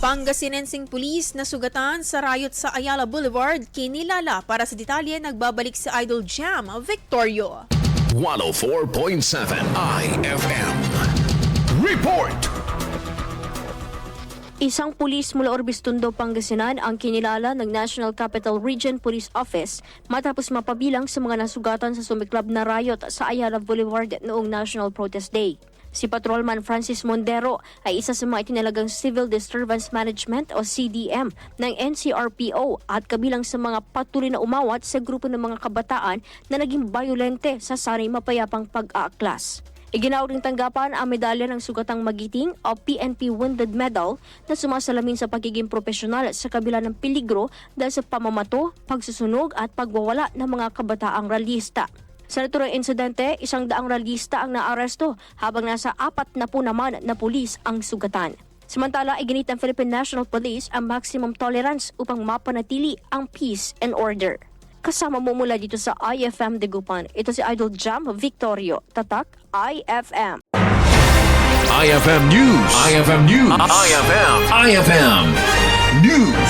Pangasinenseng Pulis na sugatan sa Riot sa Ayala Blvd, Kinilala. Para sa detalye, nagbabalik si Idol Jam Victorio. 104.7 IFM. Report! Isang pulis mula Orbistondo, Pangasinan ang kinilala ng National Capital Region Police Office matapos mapabilang sa mga nasugatan sa sumiklab na riot sa Ayala Blvd noong National Protest Day. Si Patrolman Francis Mondero ay isa sa mga itinalagang Civil Disturbance Management o CDM ng NCRPO at kabilang sa mga patuloy na umawat sa grupo ng mga kabataan na naging bayolente sa sanay mapayapang pag-aaklas. Iginawag ng tanggapan ang medalya ng Sugatang Magiting o PNP Wounded Medal na sumasalamin sa pagiging profesional sa kabila ng peligro dahil sa pamamato, pagsusunog at pagwawala ng mga kabataang ralista. Sa naturang insidente, 100 ralista ang naaresto habang nasa 40 naman na pulis ang sugatan. Samantala, iginit ng Philippine National Police ang maximum tolerance upang mapanatili ang peace and order. Kasama mo mula dito sa IFM Dagupan. Ito si Idol Jam Victorio. Tatak IFM. IFM News. IFM News. IFM News.